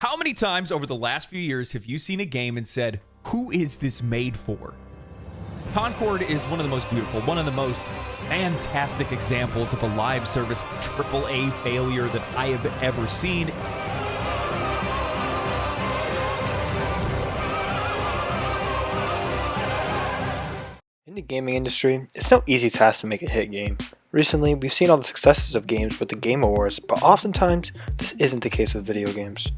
How many times over the last few years have you seen a game and said, who is this made for? Concord is one of the most beautiful, one of the most fantastic examples of a live service AAA failure that I have ever seen. In the gaming industry, it's no easy task to make a hit game. Recently, we've seen all the successes of games with the Game Awards, but oftentimes, this isn't the case with video games.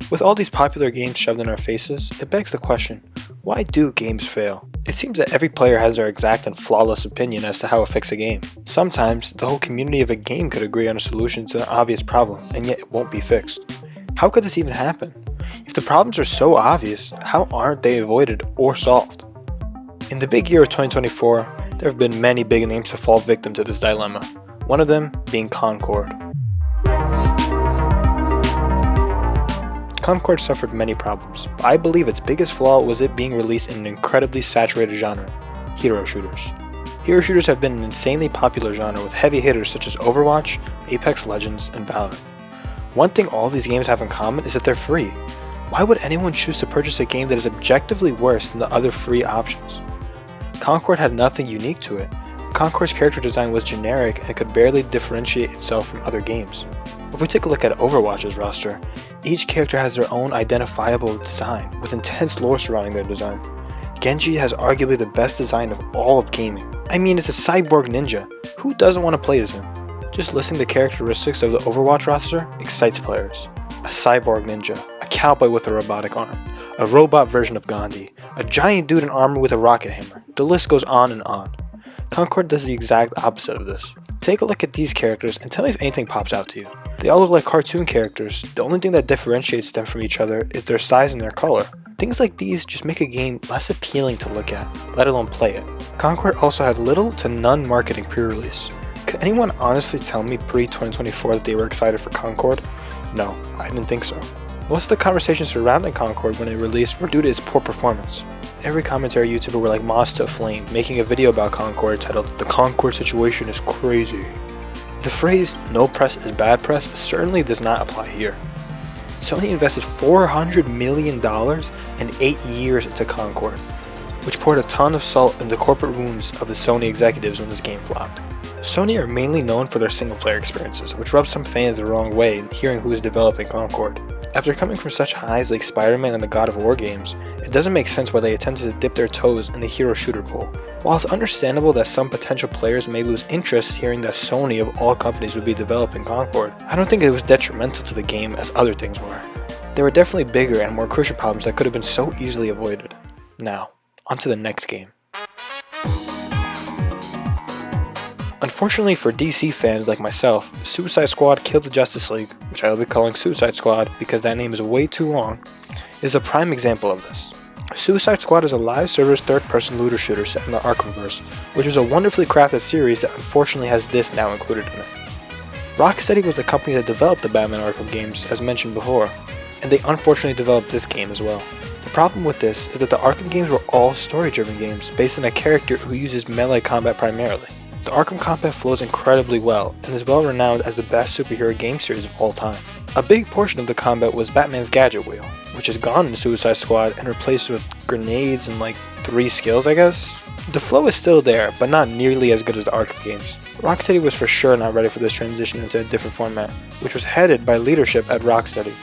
With all these popular games shoved in our faces, it begs the question, why do games fail? It seems that every player has their exact and flawless opinion as to how to fix a game. Sometimes, the whole community of a game could agree on a solution to an obvious problem, and yet it won't be fixed. How could this even happen? If the problems are so obvious, how aren't they avoided or solved? In the big year of 2024, there have been many big names to fall victim to this dilemma, one of them being Concord. Concord suffered many problems, but I believe its biggest flaw was it being released in an incredibly saturated genre, hero shooters. Hero shooters have been an insanely popular genre with heavy hitters such as Overwatch, Apex Legends, and Valorant. One thing all these games have in common is that they're free. Why would anyone choose to purchase a game that is objectively worse than the other free options? Concord had nothing unique to it. Concord's character design was generic and could barely differentiate itself from other games. If we take a look at Overwatch's roster, each character has their own identifiable design, with intense lore surrounding their design. Genji has arguably the best design of all of gaming. I mean, it's a cyborg ninja. Who doesn't want to play as him? Just listing the characteristics of the Overwatch roster excites players. A cyborg ninja, a cowboy with a robotic arm, a robot version of Gandhi, a giant dude in armor with a rocket hammer. The list goes on and on. Concord does the exact opposite of this. Take a look at these characters and tell me if anything pops out to you. They all look like cartoon characters. The only thing that differentiates them from each other is their size and their color. Things like these just make a game less appealing to look at, let alone play it. Concord also had little to none marketing pre-release. Could anyone honestly tell me pre-2024 that they were excited for Concord? No, I didn't think so. Most of the conversations surrounding Concord when it released were due to its poor performance. Every commentary YouTuber were like moths to a flame, making a video about Concord titled, "The Concord situation is crazy." The phrase, "no press is bad press," certainly does not apply here. Sony invested $400 million and 8 years into Concord, which poured a ton of salt in the corporate wounds of the Sony executives when this game flopped. Sony are mainly known for their single-player experiences, which rubs some fans the wrong way in hearing who is developing Concord. After coming from such highs like Spider-Man and the God of War games, it doesn't make sense why they attempted to dip their toes in the hero shooter pool. While it's understandable that some potential players may lose interest hearing that Sony of all companies would be developing Concord, I don't think it was detrimental to the game as other things were. There were definitely bigger and more crucial problems that could have been so easily avoided. Now, on to the next game. Unfortunately for DC fans like myself, Suicide Squad Kill the Justice League, which I will be calling Suicide Squad because that name is way too long, is a prime example of this. Suicide Squad is a live service third-person looter shooter set in the Arkhamverse, which is a wonderfully crafted series that unfortunately has this now included in it. Rocksteady was the company that developed the Batman Arkham games, as mentioned before, and they unfortunately developed this game as well. The problem with this is that the Arkham games were all story-driven games based on a character who uses melee combat primarily. The Arkham combat flows incredibly well and is well renowned as the best superhero game series of all time. A big portion of the combat was Batman's gadget wheel, which is gone in Suicide Squad and replaced with grenades and like 3 skills, I guess. The flow is still there, but not nearly as good as the Arkham games. Rocksteady was for sure not ready for this transition into a different format, which was headed by leadership at Rocksteady.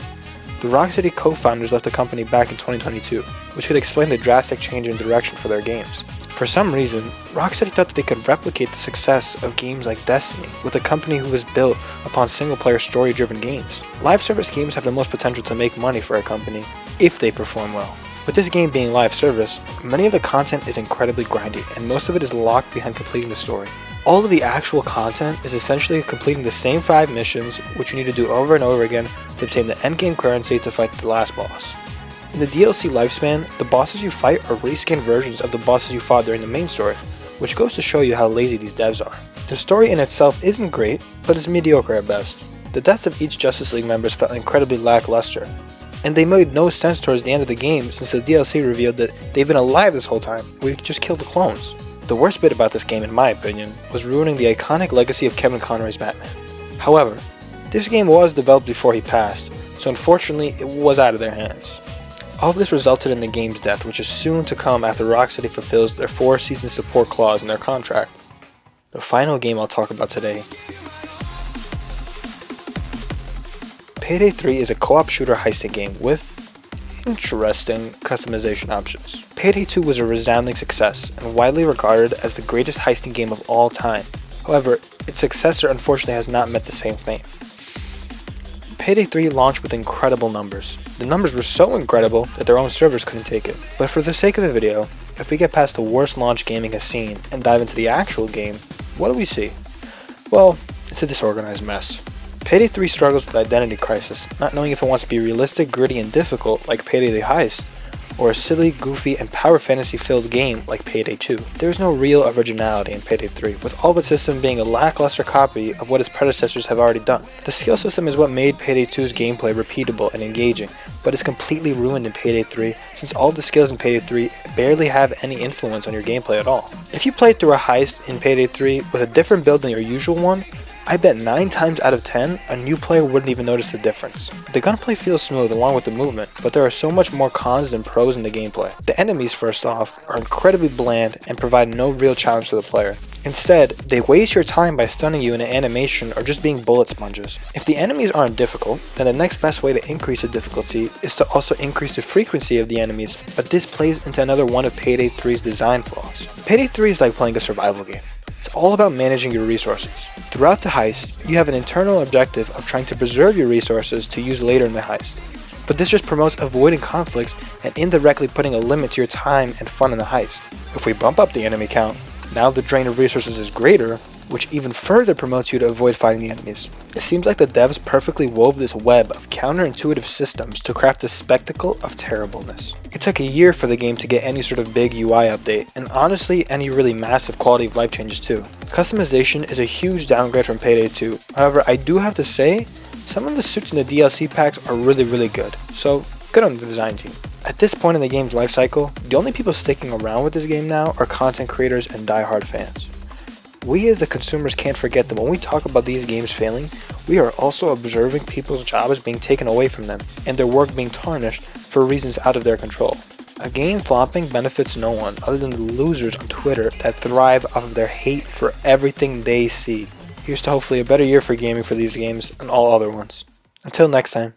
The Rocksteady co-founders left the company back in 2022, which could explain the drastic change in direction for their games. For some reason, Rocksteady thought that they could replicate the success of games like Destiny with a company who was built upon single-player story-driven games. Live service games have the most potential to make money for a company if they perform well. With this game being live service, many of the content is incredibly grindy and most of it is locked behind completing the story. All of the actual content is essentially completing the same 5 missions which you need to do over and over again to obtain the endgame currency to fight the last boss. In the DLC lifespan, the bosses you fight are reskinned versions of the bosses you fought during the main story, which goes to show you how lazy these devs are. The story in itself isn't great, but is mediocre at best. The deaths of each Justice League members felt incredibly lackluster, and they made no sense towards the end of the game since the DLC revealed that they've been alive this whole time, we could just kill the clones. The worst bit about this game, in my opinion, was ruining the iconic legacy of Kevin Conroy's Batman. However, this game was developed before he passed, so unfortunately it was out of their hands. All of this resulted in the game's death, which is soon to come after Rocksteady fulfills their 4-season support clause in their contract. The final game I'll talk about today. Payday 3 is a co-op shooter heisting game with interesting customization options. Payday 2 was a resounding success and widely regarded as the greatest heisting game of all time. However, its successor unfortunately has not met the same fame. Payday 3 launched with incredible numbers. The numbers were so incredible that their own servers couldn't take it. But for the sake of the video, if we get past the worst launch gaming has seen and dive into the actual game, what do we see? Well, it's a disorganized mess. Payday 3 struggles with identity crisis, not knowing if it wants to be realistic, gritty, and difficult like Payday the Heist, or a silly, goofy, and power fantasy filled game like Payday 2. There is no real originality in Payday 3, with all of its system being a lackluster copy of what its predecessors have already done. The skill system is what made Payday 2's gameplay repeatable and engaging, but it's completely ruined in Payday 3 since all of the skills in Payday 3 barely have any influence on your gameplay at all. If you played through a heist in Payday 3 with a different build than your usual one, I bet 9 times out of 10, a new player wouldn't even notice the difference. The gunplay feels smooth along with the movement, but there are so much more cons than pros in the gameplay. The enemies, first off, are incredibly bland and provide no real challenge to the player. Instead, they waste your time by stunning you in an animation or just being bullet sponges. If the enemies aren't difficult, then the next best way to increase the difficulty is to also increase the frequency of the enemies, but this plays into another one of Payday 3's design flaws. Payday 3 is like playing a survival game. It's all about managing your resources. Throughout the heist, you have an internal objective of trying to preserve your resources to use later in the heist. But this just promotes avoiding conflicts and indirectly putting a limit to your time and fun in the heist. If we bump up the enemy count, now the drain of resources is greater, which even further promotes you to avoid fighting the enemies. It seems like the devs perfectly wove this web of counterintuitive systems to craft this spectacle of terribleness. It took a year for the game to get any sort of big UI update, and honestly any really massive quality of life changes too. Customization is a huge downgrade from Payday 2, however I do have to say, some of the suits in the DLC packs are really good, so good on the design team. At this point in the game's lifecycle, the only people sticking around with this game now are content creators and die-hard fans. We as the consumers can't forget that when we talk about these games failing, we are also observing people's jobs being taken away from them and their work being tarnished for reasons out of their control. A game flopping benefits no one other than the losers on Twitter that thrive off of their hate for everything they see. Here's to hopefully a better year for gaming for these games and all other ones. Until next time.